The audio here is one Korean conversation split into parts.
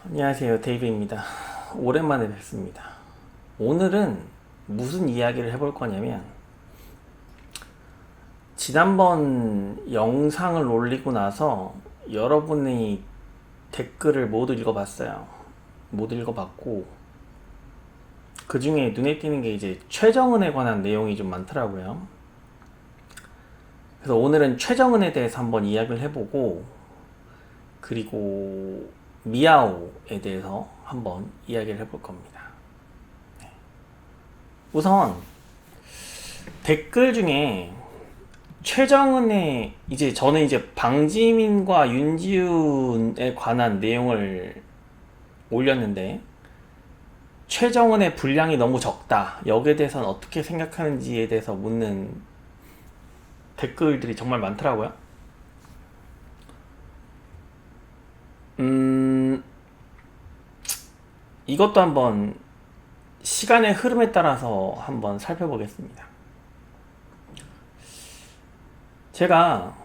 안녕하세요, 데이브입니다. 오랜만에 뵙습니다. 오늘은 무슨 이야기를 해볼 거냐면, 지난번 영상을 올리고 나서 여러분의 댓글을 모두 읽어봤어요. 모두 읽어봤고, 그 중에 눈에 띄는 게 이제 최정은에 관한 내용이 좀 많더라고요. 그래서 오늘은 최정은에 대해서 한번 이야기를 해보고, 그리고 미아오에 대해서 한번 이야기를 해볼 겁니다. 우선 댓글 중에 최정은의 저는 이제 방지민과 윤지훈에 관한 내용을 올렸는데, 최정은의 분량이 너무 적다, 여기에 대해서는 어떻게 생각하는지에 대해서 묻는 댓글들이 정말 많더라고요. 이것도 한번 시간의 흐름에 따라서 한번 살펴보겠습니다. 제가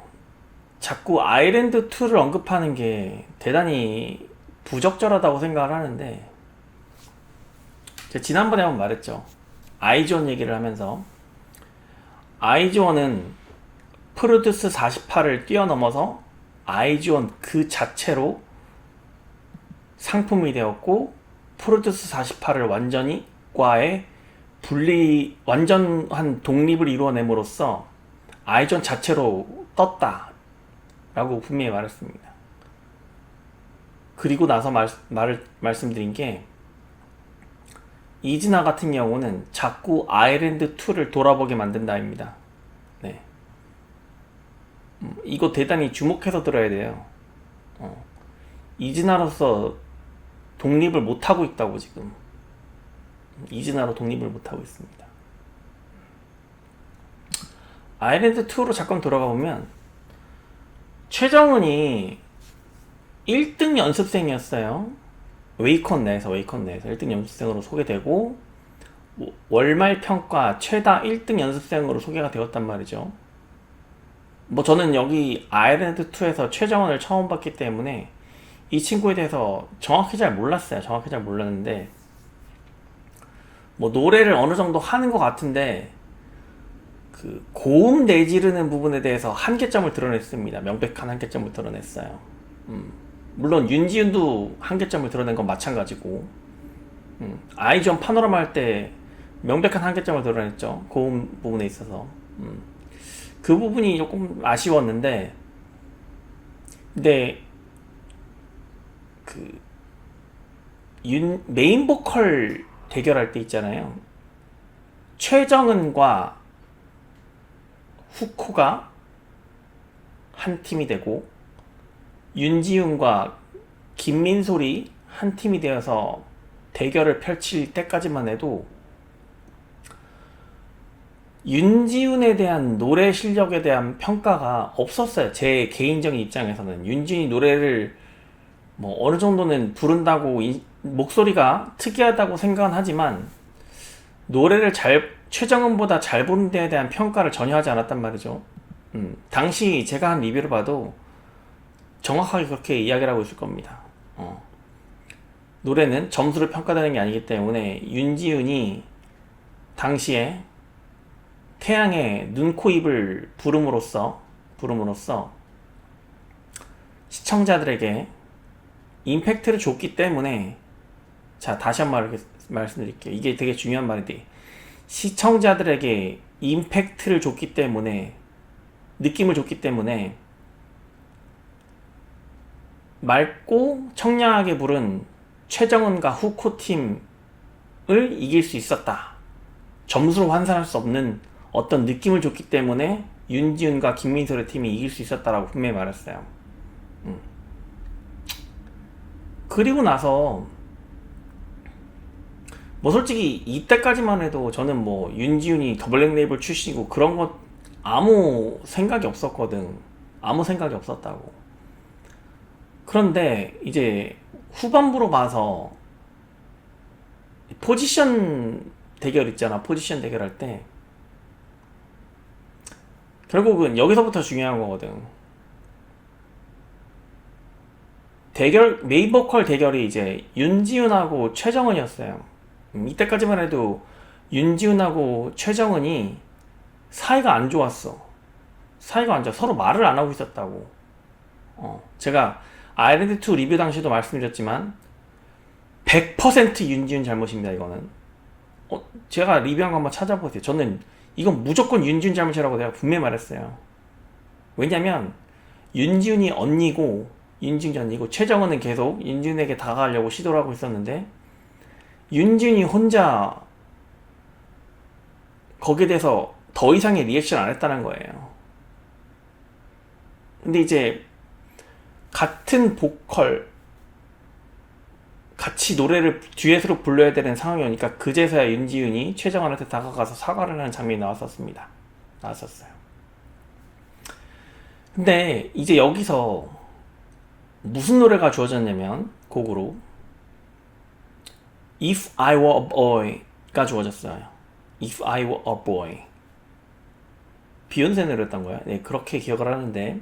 자꾸 아일랜드 2를 언급하는 게 대단히 부적절하다고 생각을 하는데, 제가 지난번에 한번 말했죠. 아이즈원 얘기를 하면서, 아이즈원은 프로듀스 48을 뛰어넘어서 아이즈원 그 자체로 상품이 되었고, 프로듀스 48을 완전히 과에 완전한 독립을 이루어냄으로써 아이즈원 자체로 떴다 라고 분명히 말했습니다. 그리고 나서 말씀드린 게, 이진아 같은 경우는 자꾸 아일랜드 2를 돌아보게 만든다입니다. 네. 이거 대단히 주목해서 들어야 돼요. 이진아로서 독립을 못하고 있다고. 지금 이진아로 독립을 못하고 있습니다. 아일랜드 2로 잠깐 돌아가 보면, 최정은이 1등 연습생이었어요. 웨이컨 내에서 1등 연습생으로 소개되고, 월말 평가 최다 1등 연습생으로 소개가 되었단 말이죠. 저는 여기 아일랜드 2에서 최정은을 처음 봤기 때문에 이 친구에 대해서 정확히 잘 몰랐어요. 정확히 잘 몰랐는데, 노래를 어느 정도 하는 것 같은데, 그 고음 내지르는 부분에 대해서 한계점을 드러냈습니다. 명백한 한계점을 드러냈어요. 물론 윤지윤도 한계점을 드러낸 건 마찬가지고, 아이즈원 파노라마 할 때 명백한 한계점을 드러냈죠. 고음 부분에 있어서. 그 부분이 조금 아쉬웠는데, 근데 그 메인 보컬 대결할 때 있잖아요. 최정은과 후코가 한 팀이 되고, 윤지훈과 김민솔이 한 팀이 되어서 대결을 펼칠 때까지만 해도 윤지훈에 대한 노래 실력에 대한 평가가 없었어요. 제 개인적인 입장에서는 윤지훈이 노래를 어느 정도는 부른다고, 목소리가 특이하다고 생각은 하지만 노래를 최정은보다 잘 부른 데에 대한 평가를 전혀 하지 않았단 말이죠. 당시 제가 한 리뷰를 봐도 정확하게 그렇게 이야기를 하고 있을 겁니다. 노래는 점수로 평가되는 게 아니기 때문에 윤지훈이 당시에 태양의 눈, 코, 입을 부름으로써 시청자들에게 임팩트를 줬기 때문에, 자, 다시 한 번 말씀드릴게요. 이게 되게 중요한 말인데, 시청자들에게 임팩트를 줬기 때문에, 느낌을 줬기 때문에 맑고 청량하게 부른 최정은과 후코 팀을 이길 수 있었다. 점수로 환산할 수 없는 어떤 느낌을 줬기 때문에 윤지훈과 김민솔의 팀이 이길 수 있었다라고 분명히 말했어요. 그리고 나서 솔직히 이때까지만 해도 저는 윤지훈이 더블랙 레이블 출신이고 그런 것 아무 생각이 없었거든. 아무 생각이 없었다고. 그런데 이제 후반부로 봐서 포지션 대결 있잖아. 포지션 대결할 때 결국은 여기서부터 중요한 거거든. 메인 보컬 대결이 이제 윤지훈하고 최정은이었어요. 이때까지만 해도 윤지훈하고 최정은이 사이가 안 좋았어. 사이가 안 좋아. 서로 말을 안 하고 있었다고. 제가 아일랜드2 리뷰 당시도 말씀드렸지만 100% 윤지훈 잘못입니다. 이거는 제가 리뷰한 거 한번 찾아보세요. 저는 이건 무조건 윤지훈 잘못이라고 내가 분명히 말했어요. 왜냐면 윤지훈이 언니고 윤지훈이 언니고 최정은은 계속 윤지훈에게 다가가려고 시도를 하고 있었는데 윤지훈이 혼자 거기에 대해서 더 이상의 리액션 안 했다는 거예요. 근데 이제 같은 보컬 같이 노래를 듀엣으로 불러야 되는 상황이 오니까 그제서야 윤지훈이 최정은한테 다가가서 사과를 하는 장면이 나왔었습니다. 나왔었어요. 근데 이제 여기서 무슨 노래가 주어졌냐면 곡으로 If I Were a Boy가 주어졌어요. If I Were a Boy. 비욘세 노래였던 거야. 네, 그렇게 기억을 하는데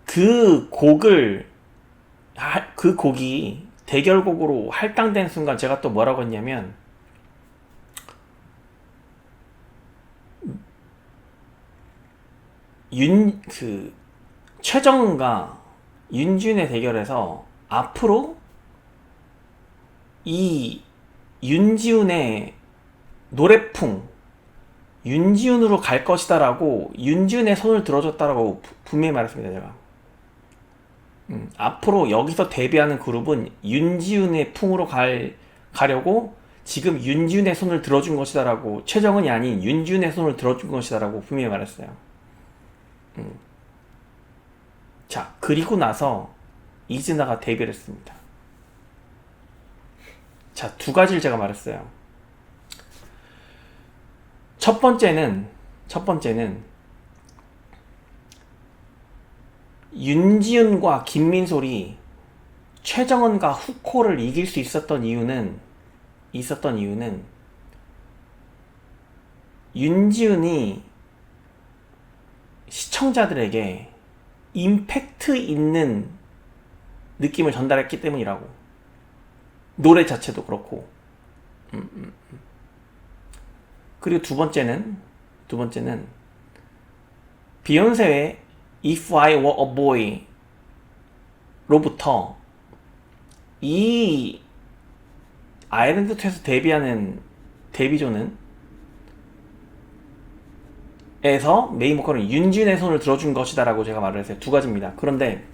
그 곡이 대결곡으로 할당된 순간 제가 또 뭐라고 했냐면 최정은과 윤지훈의 대결에서 앞으로 이 윤지훈의 노래풍 윤지훈으로 갈 것이다라고 윤지훈의 손을 들어줬다라고 분명히 말했습니다. 제가 앞으로 여기서 데뷔하는 그룹은 윤지훈의 풍으로 가려고 지금 윤지훈의 손을 들어준 것이다라고 최정은이 아닌 윤지훈의 손을 들어준 것이다라고 분명히 말했어요. 자, 그리고 나서 이진아가 데뷔를 했습니다. 자, 두 가지를 제가 말했어요. 첫 번째는 윤지훈과 김민솔이 최정은과 후코를 이길 수 있었던 이유는 윤지훈이 시청자들에게 임팩트 있는 느낌을 전달했기 때문이라고. 노래 자체도 그렇고. 그리고 두 번째는 비욘세의 If I Were a Boy 로부터 이 아일랜드2에서 데뷔하는 데뷔조는 에서 메인 보컬은 윤지훈의 손을 들어준 것이다 라고 제가 말을 했어요. 두 가지입니다. 그런데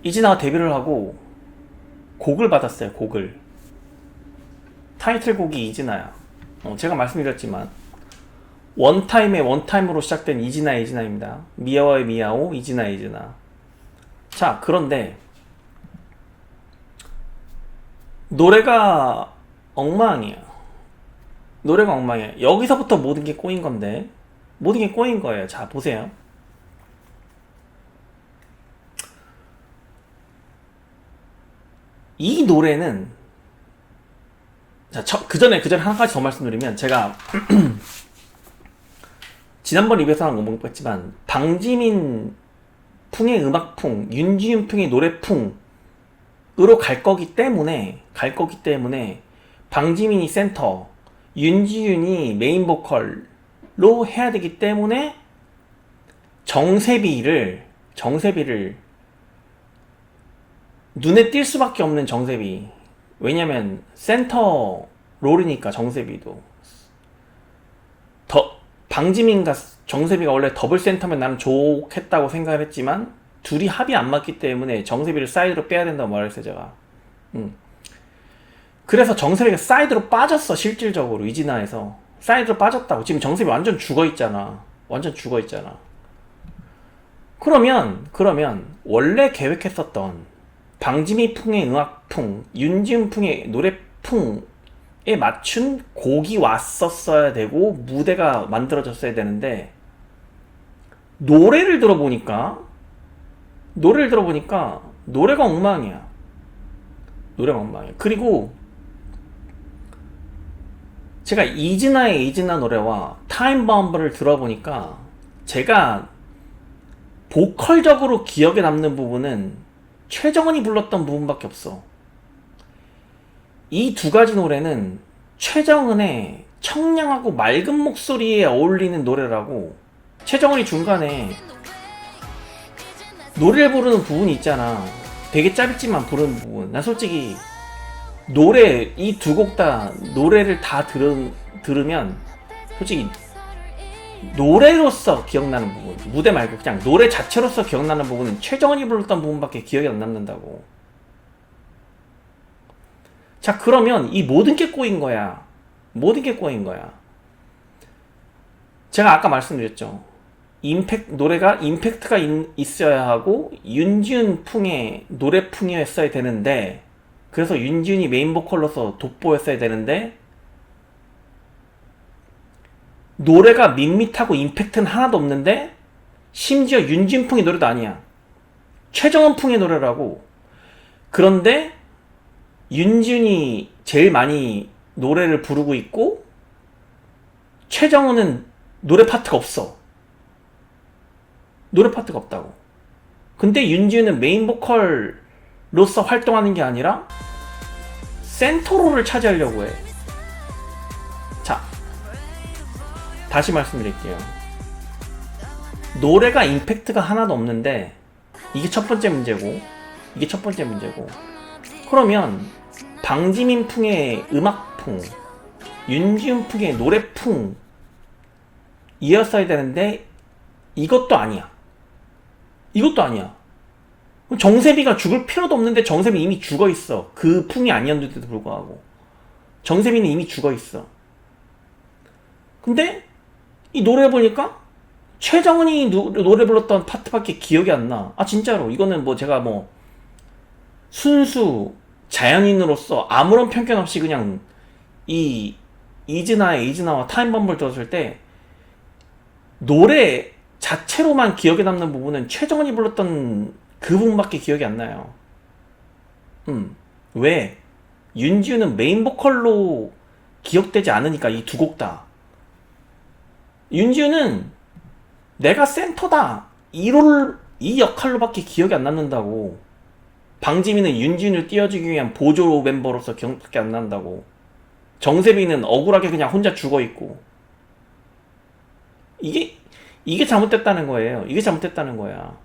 이진아가 데뷔를 하고 곡을 받았어요. 곡을 타이틀곡이 이진아야. 제가 말씀드렸지만 원타임으로 시작된 이진아입니다. 미아와의 미아오, 이진아. 자, 그런데 노래가 엉망이야. 여기서부터 모든 게 꼬인 건데 모든 게 꼬인 거예요. 자, 보세요. 이 노래는 자, 그 전에 한 가지 더 말씀드리면 제가 지난번 리뷰에서 한 거 못 봤지만 방지민 풍의 음악풍, 윤지훈 풍의 노래풍으로 갈 거기 때문에 방지민이 센터, 윤지훈이 메인 보컬로 해야 되기 때문에 정세비를 눈에 띌 수밖에 없는 정세비. 왜냐면 센터 롤이니까 정세비도 방지민과 정세비가 원래 더블 센터면 나는 좋겠다고 생각을 했지만 둘이 합이 안 맞기 때문에 정세비를 사이드로 빼야 된다고 말했어요. 제가 그래서 정세비가 사이드로 빠졌어. 실질적으로 이진아에서 사이드로 빠졌다고. 지금 정세비 완전 죽어있잖아. 그러면 원래 계획했었던 방지민 풍의 음악풍, 윤지훈 풍의 노래풍에 맞춘 곡이 왔었어야 되고 무대가 만들어졌어야 되는데 노래를 들어보니까 노래가 엉망이야. 그리고 제가 이진아 노래와 타임밤브를 들어보니까 제가 보컬적으로 기억에 남는 부분은 최정은이 불렀던 부분밖에 없어. 이 두 가지 노래는 최정은의 청량하고 맑은 목소리에 어울리는 노래라고. 최정은이 중간에 노래를 부르는 부분이 있잖아. 되게 짧지만 부르는 부분. 난 솔직히 노래 이 두 곡 다 노래를 다 들으면 솔직히 노래로서 기억나는 부분, 무대 말고 그냥 노래 자체로서 기억나는 부분은 최정은이 불렀던 부분밖에 기억이 안 남는다고. 자, 그러면 이 모든 게 꼬인 거야. 모든 게 꼬인 거야. 제가 아까 말씀드렸죠. 노래가 임팩트가 있어야 하고 윤지은 풍의 노래풍이었어야 되는데, 그래서 윤지은이 메인 보컬로서 돋보였어야 되는데, 노래가 밋밋하고 임팩트는 하나도 없는데, 심지어 윤지은 풍의 노래도 아니야. 최정은 풍의 노래라고. 그런데 윤지은이 제일 많이 노래를 부르고 있고, 최정은은 노래 파트가 없어. 노래 파트가 없다고. 근데 윤지은은 메인 보컬로서 활동하는 게 아니라 센터로를 차지하려고 해. 자, 다시 말씀드릴게요. 노래가 임팩트가 하나도 없는데 이게 첫 번째 문제고, 이게 첫 번째 문제고. 그러면 방지민 풍의 음악풍, 윤지은 풍의 노래풍 이었어야 되는데 이것도 아니야. 이것도 아니야. 정세비가 죽을 필요도 없는데 정세비 이미 죽어있어. 그 풍이 아니었는데도 불구하고 정세비는 이미 죽어있어. 근데 이 노래 보니까 최정은이 노래 불렀던 파트밖에 기억이 안 나. 아, 진짜로 이거는 뭐 제가 뭐 순수 자연인으로서 아무런 편견 없이 그냥 이 이즈나와 타임범블 들었을 때 노래 자체로만 기억에 남는 부분은 최정은이 불렀던 그 부분밖에 기억이 안 나요. 왜? 윤지은은 메인 보컬로 기억되지 않으니까. 이 두 곡 다. 윤지은은 내가 센터다, 이 역할로밖에 기억이 안 남는다고. 방지민은 윤지은을 띄워주기 위한 보조 멤버로서 기억밖에 안 난다고. 정세빈은 억울하게 그냥 혼자 죽어있고. 이게 잘못됐다는 거예요. 이게 잘못됐다는 거야.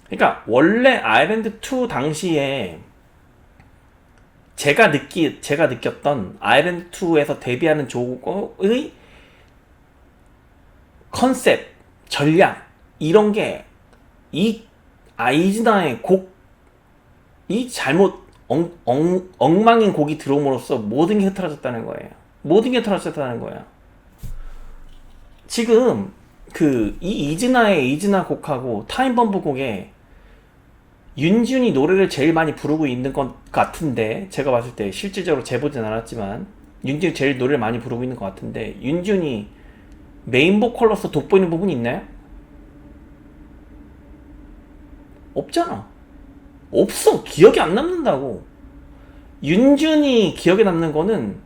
그러니까 원래 아일랜드2 당시에 제가 느꼈던 아일랜드2에서 데뷔하는 조의 컨셉, 전략 이런 게 이 아이즈나의 곡이 잘못 엉망인 곡이 들어옴으로써 모든 게 흐트러졌다는 거예요. 모든 게 흐트러졌다는 거야. 지금 이 이즈나의 이즈나 곡하고 타임범브 곡에 윤지은이 노래를 제일 많이 부르고 있는 것 같은데, 제가 봤을 때 실질적으로 재보진 않았지만 윤지은이 제일 노래를 많이 부르고 있는 것 같은데, 윤지은이 메인 보컬로서 돋보이는 부분이 있나요? 없잖아. 없어. 기억이 안 남는다고. 윤지은이 기억에 남는 거는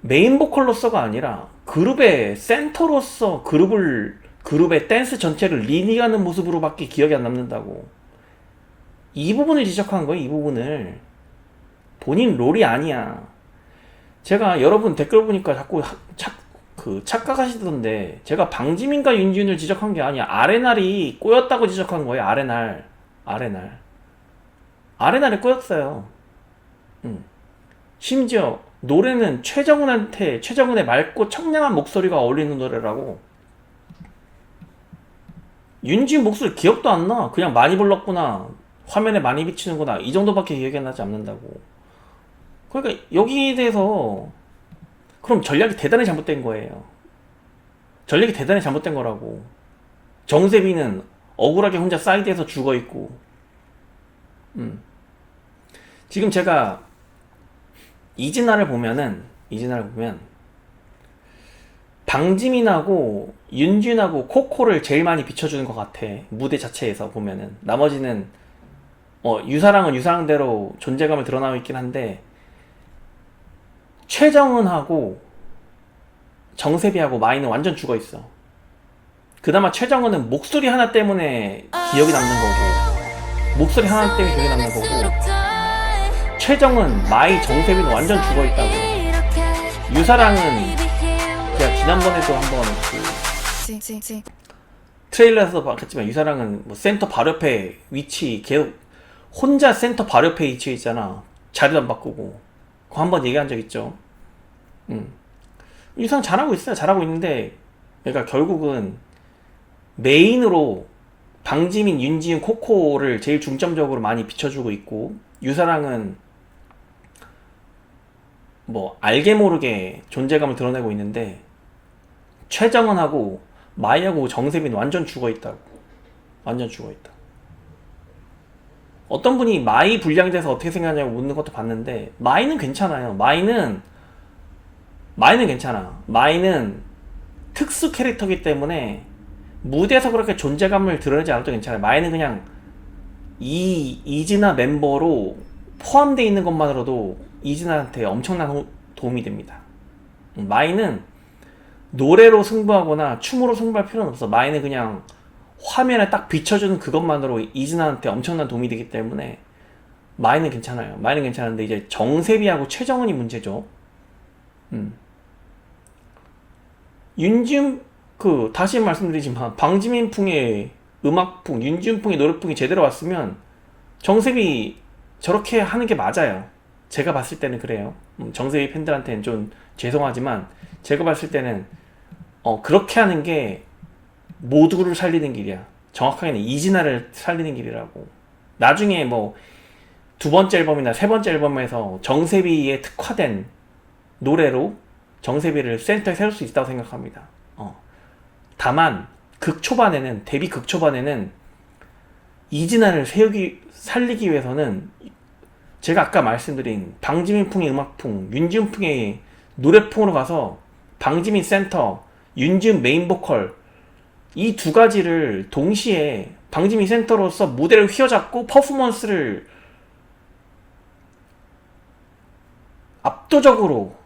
메인 보컬로서가 아니라 그룹의 센터로서 그룹의 댄스 전체를 리딩하는 모습으로밖에 기억이 안 남는다고. 이 부분을 지적한 거예요. 이 부분을. 본인 롤이 아니야. 제가 여러분 댓글 보니까 자꾸 착각하시던데, 제가 방지민과 윤지은을 지적한 게 아니야. 아레날이 꼬였다고 지적한 거예요. 아레날이 꼬였어요. 심지어 노래는 최정은의 맑고 청량한 목소리가 어울리는 노래라고. 윤지은 목소리 기억도 안 나. 그냥 많이 불렀구나, 화면에 많이 비치는구나, 이 정도밖에 기억이 나지 않는다고. 그러니까 여기에 대해서 그럼 전략이 대단히 잘못된 거예요. 전략이 대단히 잘못된 거라고. 정세빈은 억울하게 혼자 사이드에서 죽어있고. 지금 제가 이진아를 보면 방지민하고 윤준하고 코코를 제일 많이 비춰주는 것 같아. 무대 자체에서 보면은. 나머지는 유사랑은 유사랑대로 존재감을 드러나고 있긴 한데, 최정은하고 정세비하고 마이는 완전 죽어있어. 그나마 최정은은 목소리 하나 때문에 기억이 남는 거고, 목소리 하나 때문에 기억이 남는 거고, 최정은, 마이, 정세빈은 완전 죽어있다고. 유사랑은 제가 지난번에도 한번 트레일러에서도 봤겠지만 유사랑은 뭐 센터 바로 옆에 위치 계속 혼자 센터 바로 옆에 위치해 있잖아. 자리도 안 바꾸고. 그거 한번 얘기한 적 있죠. 유사랑 잘하고 있어요. 잘하고 있는데 그러니까 결국은 메인으로 방지민, 윤지은, 코코를 제일 중점적으로 많이 비춰주고 있고, 유사랑은 뭐 알게 모르게 존재감을 드러내고 있는데, 최정은하고 마이하고 정세빈 완전 죽어있다고. 완전 죽어있다. 어떤 분이 마이 분량에 대해서 어떻게 생각하냐고 묻는 것도 봤는데, 마이는 괜찮아요. 마이는 괜찮아. 마이는 특수 캐릭터이기 때문에 무대에서 그렇게 존재감을 드러내지 않아도 괜찮아요. 마이는 그냥 이진아 멤버로 포함되어 있는 것만으로도 이진아한테 엄청난 도움이 됩니다. 마이는 노래로 승부하거나 춤으로 승부할 필요는 없어. 마이는 그냥 화면에 딱 비춰주는 그것만으로 이진아한테 엄청난 도움이 되기 때문에 마이는 괜찮아요. 마이는 괜찮은데 이제 정세비하고 최정은이 문제죠. 윤지은, 다시 말씀드리지만 방지민풍의 음악풍, 윤지은풍의 노래풍이 제대로 왔으면 정세비 저렇게 하는 게 맞아요. 제가 봤을 때는 그래요. 정세비 팬들한테는 좀 죄송하지만 제가 봤을 때는 그렇게 하는 게 모두를 살리는 길이야. 정확하게는 이진아를 살리는 길이라고. 나중에 뭐 두 번째 앨범이나 세 번째 앨범에서 정세비에 특화된 노래로 정세비를 센터에 세울 수 있다고 생각합니다. 다만 데뷔 극초반에는 이진아를 살리기 위해서는 제가 아까 말씀드린 방지민풍의 음악풍, 윤지은풍의 노래풍으로 가서 방지민 센터, 윤지은 메인 보컬, 이 두 가지를 동시에 방지민 센터로서 무대를 휘어잡고 퍼포먼스를 압도적으로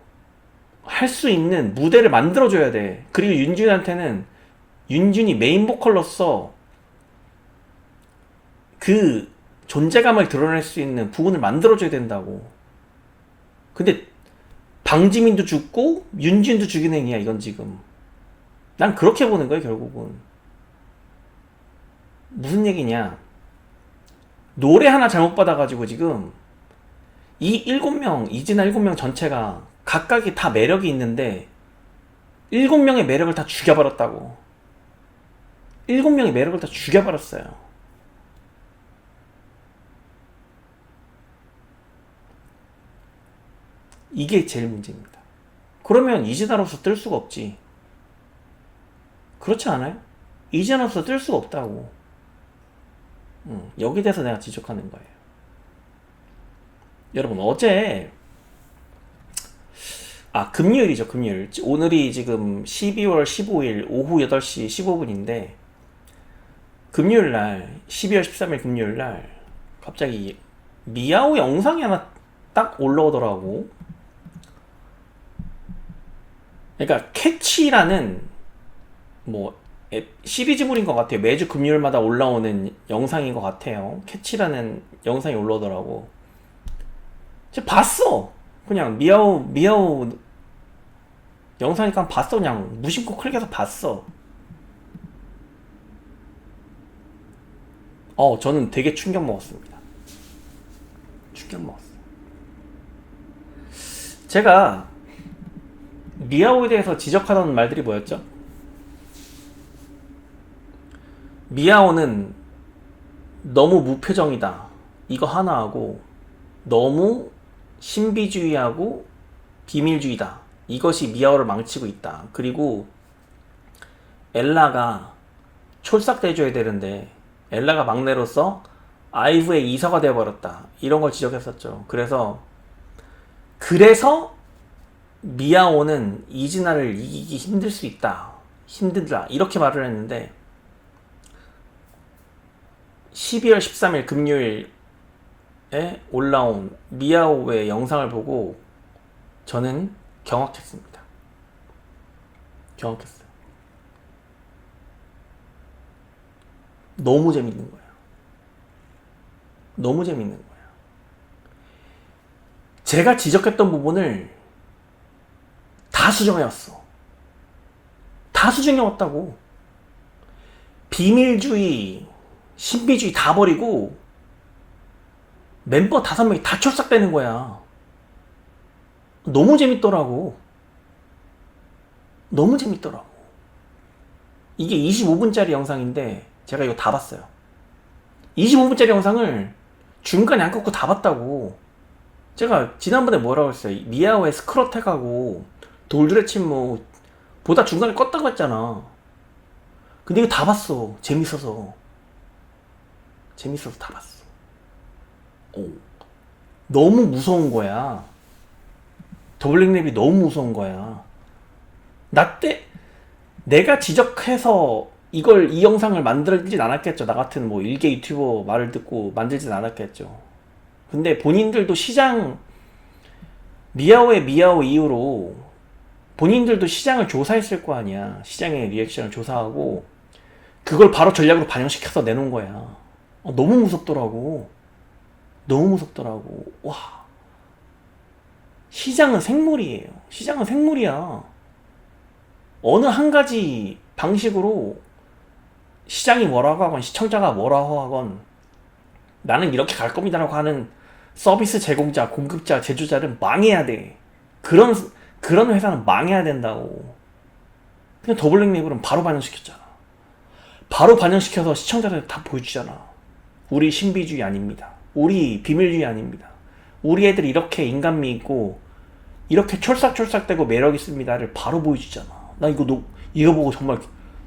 할 수 있는 무대를 만들어줘야 돼. 그리고 윤지은한테는 윤준이 메인 보컬로서 그 존재감을 드러낼 수 있는 부분을 만들어줘야 된다고. 근데 방지민도 죽고 윤준도 죽인 행위야 이건 지금. 난 그렇게 보는 거야 결국은. 무슨 얘기냐, 노래 하나 잘못 받아가지고 지금 이 7명, 이진아 7명 전체가 각각이 다 매력이 있는데 7명의 매력을 다 죽여버렸다고. 7명의 매력을 다 죽여버렸어요. 이게 제일 문제입니다. 그러면 이진아로서 뜰 수가 없지. 그렇지 않아요? 이진아로서 뜰 수가 없다고. 여기 대해서 내가 지적하는 거예요. 여러분 어제 금요일이죠. 금요일. 오늘이 지금 12월 15일 오후 8시 15분인데 금요일날 12월 13일 금요일날 갑자기 미아오 영상이 하나 딱 올라오더라고. 그러니까 캐치라는 뭐 시리즈물인 것 같아요. 매주 금요일마다 올라오는 영상인 것 같아요. 캐치라는 영상이 올라오더라고. 제가 봤어. 그냥 미아오 영상이니까 봤어. 그냥 무심코 클릭해서 봤어. 저는 되게 충격 먹었습니다. 충격 먹었어요. 제가 미아오에 대해서 지적하던 말들이 뭐였죠? 미아오는 너무 무표정이다. 이거 하나 하고, 너무 신비주의하고 비밀주의다. 이것이 미아오를 망치고 있다. 그리고 엘라가 촐싹대줘야 되는데 엘라가 막내로서 아이브의 이사가 되어버렸다. 이런 걸 지적했었죠. 그래서 미아오는 이진아를 이기기 힘들 수 있다. 힘들다. 이렇게 말을 했는데 12월 13일 금요일에 올라온 미아오의 영상을 보고 저는 경악했습니다. 경악했어요. 너무 재밌는 거야. 너무 재밌는 거야. 제가 지적했던 부분을 다 수정해왔어. 다 수정해왔다고. 비밀주의, 신비주의 다 버리고 멤버 5명이 다 철삭되는 거야. 너무 재밌더라고. 너무 재밌더라고. 이게 25분짜리 영상인데 제가 이거 다 봤어요. 25분짜리 영상을 중간에 안 꺾고 다 봤다고. 제가 지난번에 뭐라고 했어요? 미아오의 스크러텍하고 돌드레 침묵 보다 중간에 껐다고 했잖아. 근데 이거 다 봤어. 재밌어서 다 봤어. 오. 너무 무서운 거야. 더블랙랩이 너무 무서운 거야. 내가 지적해서 이 영상을 만들진 않았겠죠. 나 같은 뭐 일개 유튜버 말을 듣고 만들진 않았겠죠. 근데 본인들도 미아오의 미아오 이후로 본인들도 시장을 조사했을 거 아니야. 시장의 리액션을 조사하고 그걸 바로 전략으로 반영시켜서 내놓은 거야. 너무 무섭더라고. 너무 무섭더라고. 와. 시장은 생물이에요. 시장은 생물이야. 어느 한 가지 방식으로 시장이 뭐라고 하건 시청자가 뭐라고 하건 나는 이렇게 갈 겁니다라고 하는 서비스 제공자, 공급자, 제조자를 망해야 돼. 그런 회사는 망해야 된다고. 근데 더블랙랩은 바로 반영시켰잖아. 바로 반영시켜서 시청자들 다 보여주잖아. 우리 신비주의 아닙니다. 우리 비밀주의 아닙니다. 우리 애들이 이렇게 인간미 있고 이렇게 촐싹촐싹대고 매력 있습니다를 바로 보여주잖아. 나 이거 보고 정말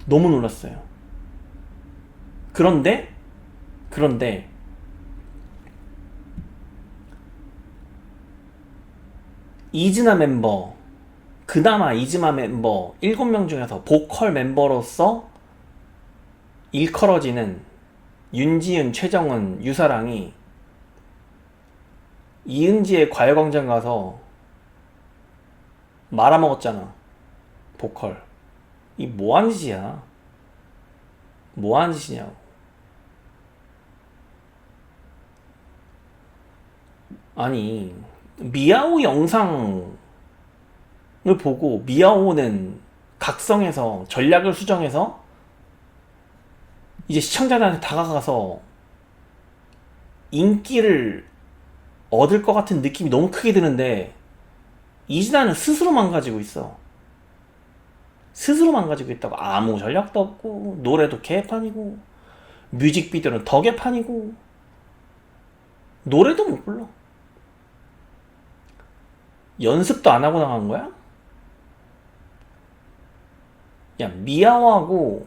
너무 놀랐어요. 그런데 이즈나 멤버, 그나마 이즈마 멤버 7명 중에서 보컬 멤버로서 일컬어지는 윤지은, 최정은, 유사랑이 이은지의 과외광장 가서 말아먹었잖아. 보컬. 이 뭐하는 짓이야? 뭐하는 짓이냐고. 아니 미아오 영상을 보고 미아오는 각성해서 전략을 수정해서 이제 시청자들한테 다가가서 인기를 얻을 것 같은 느낌이 너무 크게 드는데 이진아는 스스로 망가지고 있어. 스스로 망가지고 있다고. 아무 전략도 없고 노래도 개판이고 뮤직비디오는 더 개판이고 노래도 못 불러. 연습도 안 하고 나간 거야? 야, 미아오도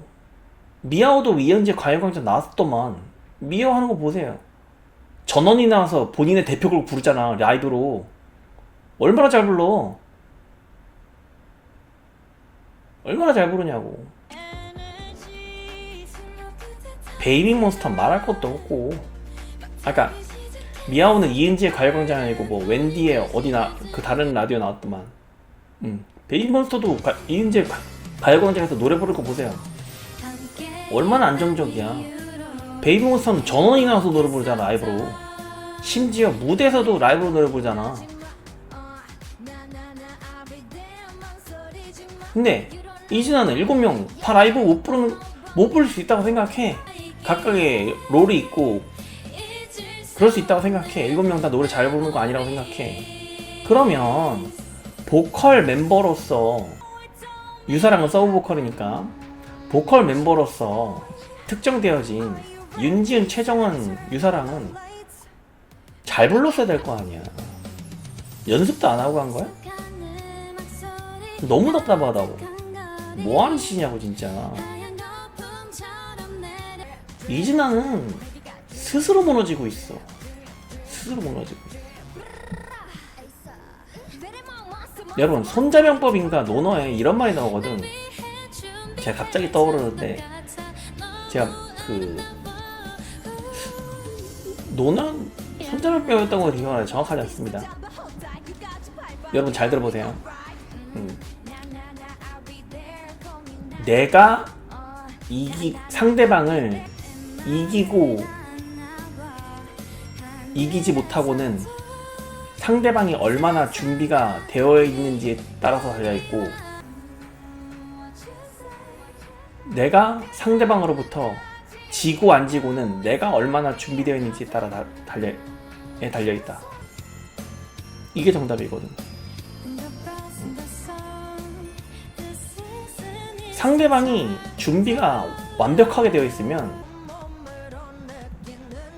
이현재 과외광장 나왔었더만. 미아오 하는 거 보세요. 전원이 나와서 본인의 대표곡을 부르잖아, 라이브로. 얼마나 잘 불러. 얼마나 잘 부르냐고. 베이비몬스터 말할 것도 없고. 아까 미아오는 이은지의 과외광장 아니고 뭐 웬디의 어디나 그 다른 라디오 나왔더만. 베이비몬스터도 이은지의 과외광장에서 노래 부를 거 보세요. 얼마나 안정적이야. 베이비몬스터는 전원이 나와서 노래 부르잖아, 라이브로. 심지어 무대에서도 라이브로 노래 부르잖아. 근데 이진아는 7명 다 라이브 못 부를 수 있다고 생각해. 각각의 롤이 있고 그럴 수 있다고 생각해. 7명 다 노래 잘 부르는 거 아니라고 생각해. 그러면 보컬 멤버로서 유사랑은 서브 보컬이니까 보컬 멤버로서 특정되어진 윤지은, 최정은, 유사랑은 잘 불렀어야 될 거 아니야. 연습도 안 하고 간 거야? 너무 답답하다고. 뭐하는 짓이냐고 진짜. 이진아는 스스로 무너지고 있어. 여러분, 손자병법인가 노너에 이런 말이 나오거든. 제가 갑자기 떠오르는데, 제가 노너 손자병법이었던 기억이 정확하지 않습니다. 여러분 잘 들어보세요. 내가 상대방을 이기고 이기지 못하고는 상대방이 얼마나 준비가 되어 있는지에 따라서 달려있고, 내가 상대방으로부터 지고 안 지고는 내가 얼마나 준비되어 있는지에 따라 달려있다. 이게 정답이거든. 상대방이 준비가 완벽하게 되어 있으면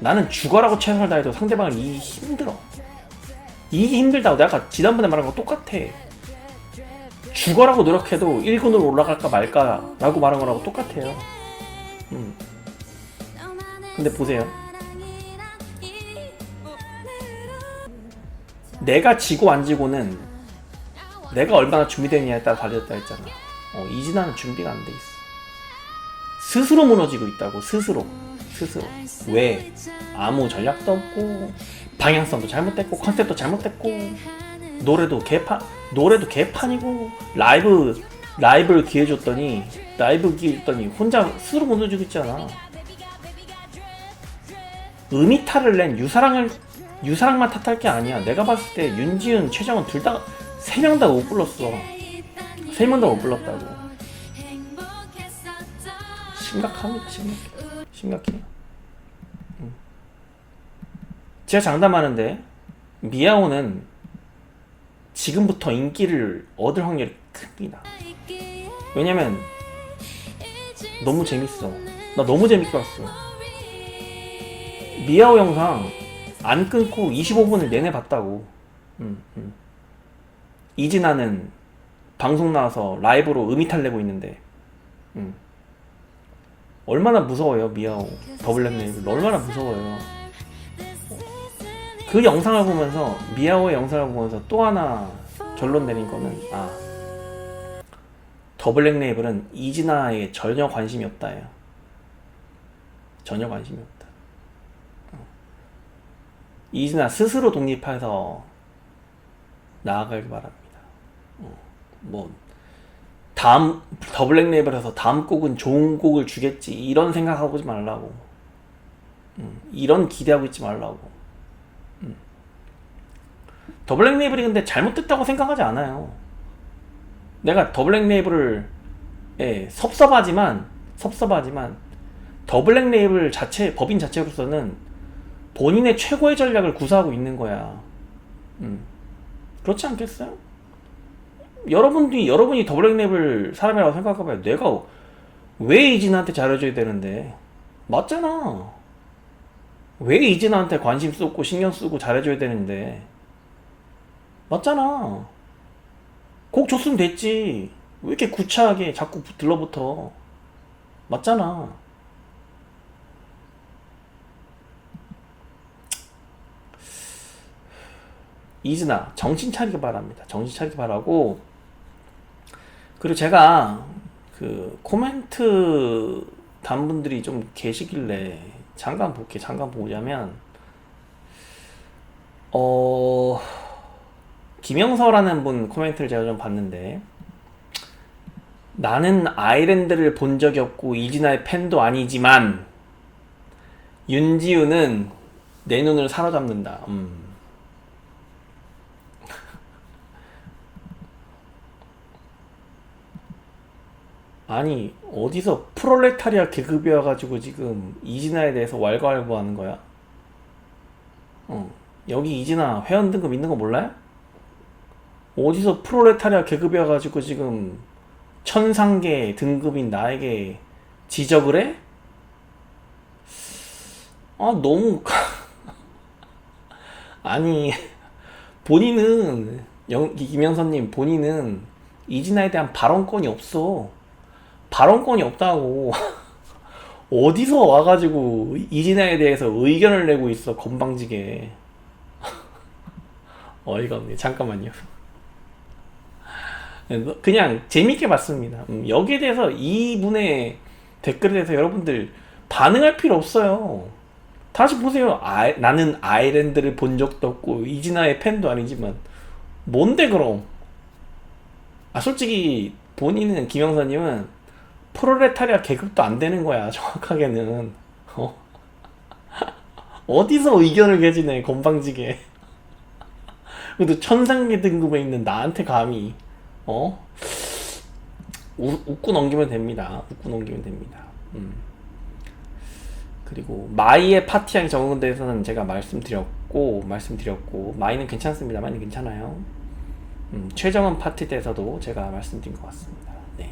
나는 죽어라고 최선을 다해도 상대방을 이기기 힘들어. 이기기 힘들다고 내가 지난번에 말한 거 똑같아. 죽어라고 노력해도 1군으로 올라갈까 말까 라고 말한 거라고 똑같아요. 근데 보세요. 내가 지고 안 지고는 내가 얼마나 준비되느냐에 따라 달렸다 했잖아. 이진아는 준비가 안 돼 있어. 스스로 무너지고 있다고. 스스로. 왜? 아무 전략도 없고, 방향성도 잘못됐고, 컨셉도 잘못됐고, 노래도 개판이고, 라이브를 기회 줬더니 혼자 스스로 무너지고 있잖아. 음이탈을 낸 유사랑만 탓할 게 아니야. 내가 봤을 때 윤지은, 최정은 둘 다 3명 다 못 불렀어. 3명 다 못 불렀다고. 심각합니다. 심각해요. 제가 장담하는데 미아오는 지금부터 인기를 얻을 확률이 큽니다. 왜냐면 너무 재밌어. 나 너무 재밌게 봤어. 미아오 영상 안 끊고 25분을 내내 봤다고. 이진아는 방송 나와서 라이브로 음이탈 내고 있는데, 얼마나 무서워요. 미아오 더블랙네이블 얼마나 무서워요. 그 영상을 보면서, 미아오의 영상을 보면서 또 하나 결론 내린 거는, 더블랙네이블은 이진아에 전혀 관심이 없다예요. 전혀 관심이 없다. 이진아 스스로 독립해서 나아가길 바랍니다. 다음 더블랙네이블에서 다음 곡은 좋은 곡을 주겠지 이런 생각하고 있지 말라고. 이런 기대하고 있지 말라고. 더블랙네이블이 근데 잘못됐다고 생각하지 않아요. 내가 더블랙네이블을 섭섭하지만 더블랙네이블 자체, 법인 자체로서는 본인의 최고의 전략을 구사하고 있는 거야. 그렇지 않겠어요? 여러분이 더블랙네이블 사람이라고 생각해봐요. 내가 왜 이진아한테 잘해줘야 되는데? 맞잖아. 왜 이진아한테 관심 쏟고 신경 쓰고 잘해줘야 되는데? 맞잖아. 곡 줬으면 됐지. 왜 이렇게 구차하게 자꾸 들러붙어? 맞잖아. 이진아 정신 차리기 바랍니다. 정신 차리기 바라고. 그리고 제가 그 코멘트 단 분들이 좀 계시길래 잠깐 보자면, 김영서라는 분 코멘트를 제가 좀 봤는데, 나는 아일랜드를 본 적이 없고 이진아의 팬도 아니지만 윤지우는 내 눈을 사로잡는다. 아니 어디서 프롤레타리아 계급이 와가지고 지금 이진아에 대해서 왈가왈부하는 거야? 여기 이진아 회원 등급 있는 거 몰라요? 어디서 프롤레타리아 계급이 와가지고 지금 천상계 등급인 나에게 지적을 해? 너무 아니 김영선님 본인은 이진아에 대한 발언권이 없어. 발언권이 없다고. 어디서 와가지고 이진아에 대해서 의견을 내고 있어, 건방지게. 어이가 없네. 잠깐만요. 그냥 재밌게 봤습니다. 여기에 대해서 이분의 댓글에 대해서 여러분들 반응할 필요 없어요. 다시 보세요. 나는 아일랜드를 본 적도 없고 이진아의 팬도 아니지만 뭔데 그럼? 솔직히 본인은, 김영사님은 프롤레타리아 계급도 안 되는 거야. 정확하게는 어디서 의견을 개진해 건방지게. 그래도 천상계 등급에 있는 나한테 감히 웃고 넘기면 됩니다. 웃고 넘기면 됩니다. 그리고 마이의 파티향이 적은 데에서는 제가 말씀드렸고 마이는 괜찮습니다. 마이는 괜찮아요. 최정은 파티 때에서도 제가 말씀드린 것 같습니다. 네.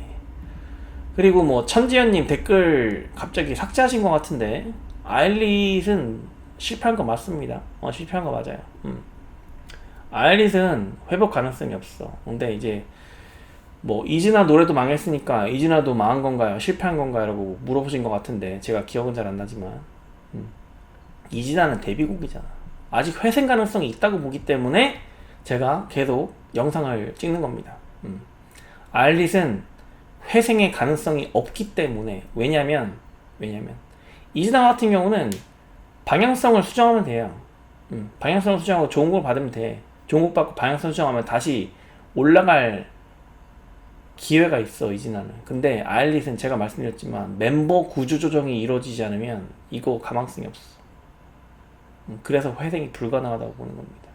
그리고 뭐 천지연님 댓글 갑자기 삭제하신 것 같은데 아일릿은 실패한 거 맞습니다. 실패한 거 맞아요. 아일릿은 회복 가능성이 없어. 근데 이제 뭐 이진아 노래도 망했으니까 이진아도 망한 건가요? 실패한 건가요? 라고 물어보신 것 같은데 제가 기억은 잘 안 나지만 이진아는 데뷔곡이잖아. 아직 회생 가능성이 있다고 보기 때문에 제가 계속 영상을 찍는 겁니다. 아일릿은 회생의 가능성이 없기 때문에 왜냐면 이진아 같은 경우는 방향성을 수정하면 돼요. 방향성을 수정하고 좋은 걸 받으면 돼. 좋은 곡 받고 방향성 수정하면 다시 올라갈 기회가 있어 이진아는. 근데 아일릿은 제가 말씀드렸지만 멤버 구조 조정이 이루어지지 않으면 이거 가망성이 없어. 그래서 회생이 불가능하다고 보는 겁니다.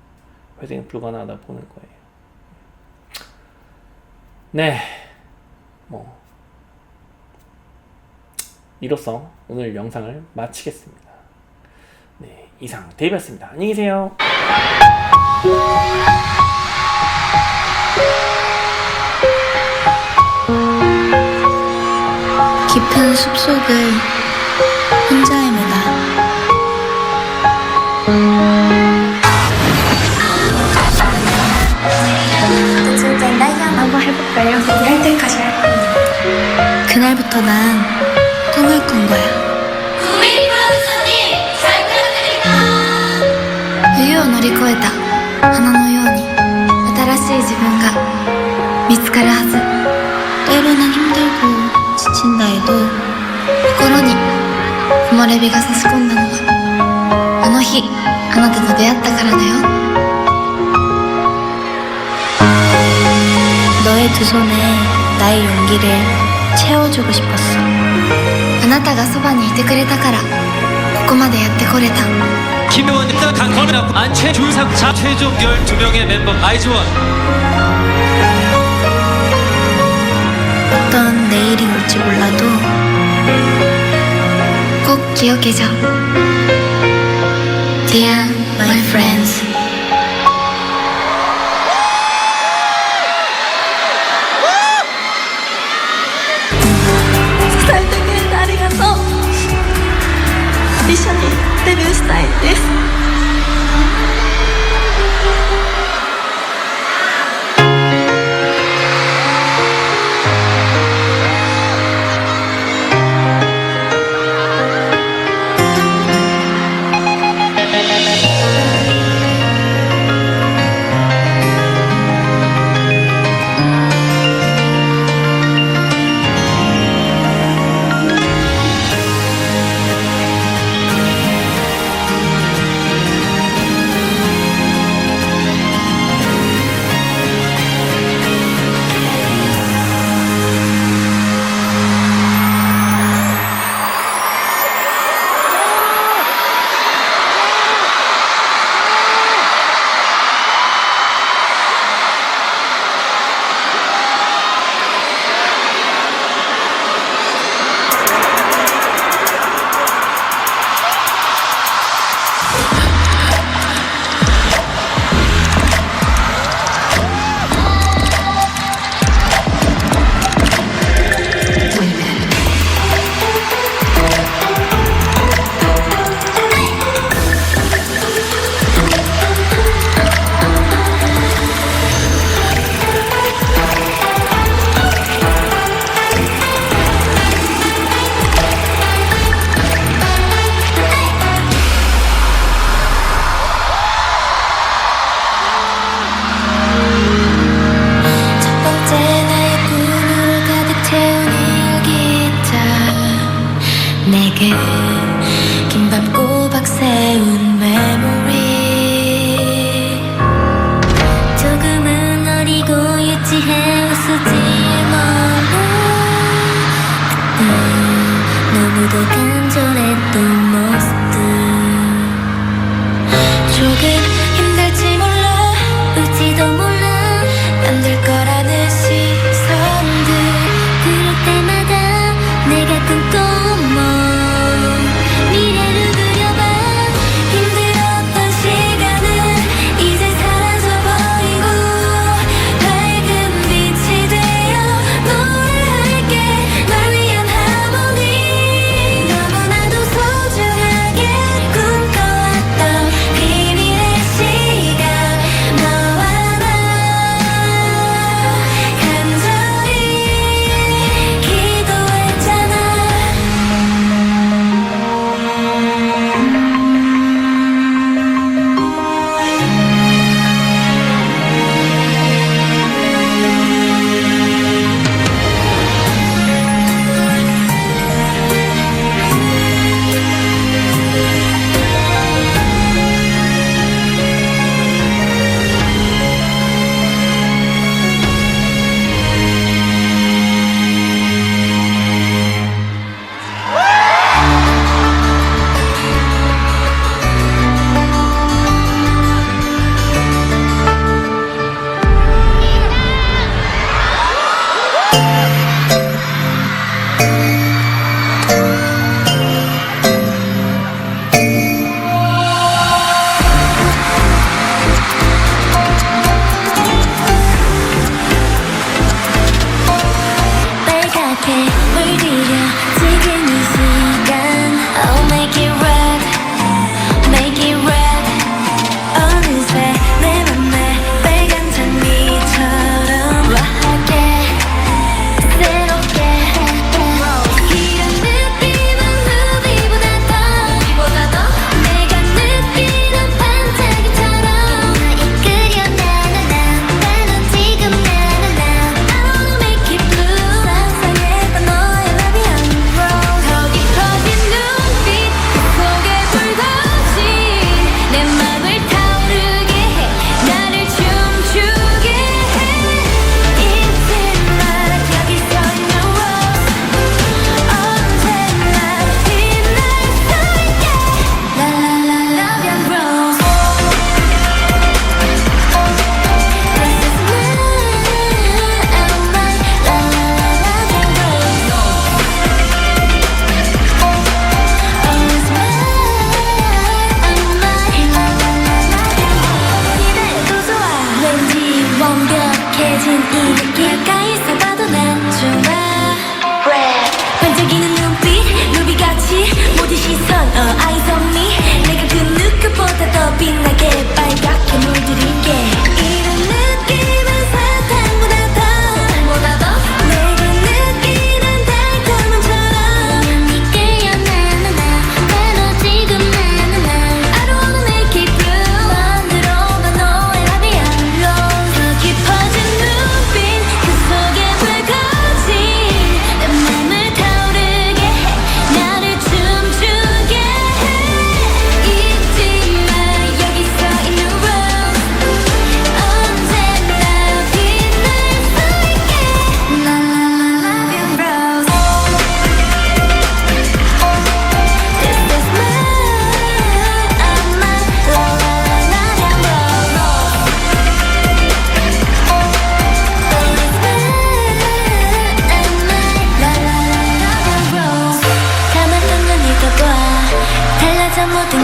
회생이 불가능하다고 보는 거예요. 네, 뭐 이로써 오늘 영상을 마치겠습니다. 네, 이상 데이비였습니다. 안녕히 계세요. 깊은 숲속을 혼자 헤매다 한번 해볼까요? 할 때까지 할 거예요. 그날부터 난 꿈을 꾼 거야.冬を乗り越えた花のように新しい自分が見つかるはず。 때로는 힘들고 지친다 해도心に木漏れ日が差し込んだのはあの日あなたと出会ったからだよ。 너의 두 손에 나의 용기를 채워주고 싶었어. あなたがそばにいてくれたからここまでやってこれた。 김효원입니다. 강건우, 안채, 줄상차, 최종 12명의 멤버 아이즈원. 어떤 내일이 올지 몰라도 꼭 기억해줘. Dear my friends. 아리가또 一緒にデビューしたいです。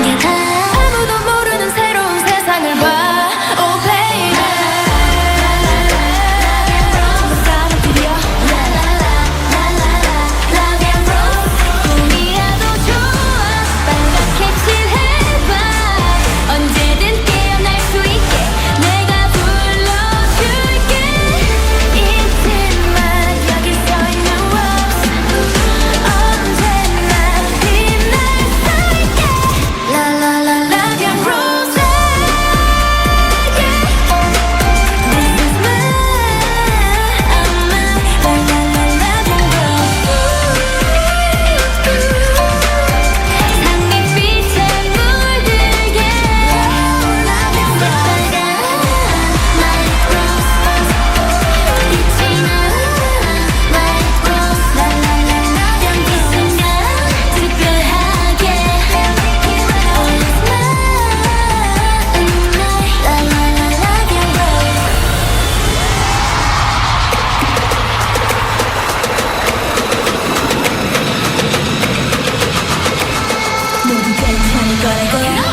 게 다 아무도 모르는 새로운 세상을 봐 Oh baby 사무들여 Love and rose 꿈이라도 좋아 빨갛게 칠해봐 언제든 깨어날 수 있게 내가 불러줄게 잊지 마 여기 서 있는 rose 언제나 빛날 수 있게 La la la love and rose yeah. This is mine La la la love and rose 장밋빛에 물들게 Love and rose Like rose 빛이 나 Like rose La la la love and 이 순간 특별하게 All is mine La la la love and rose 모두 괜찮을 거라고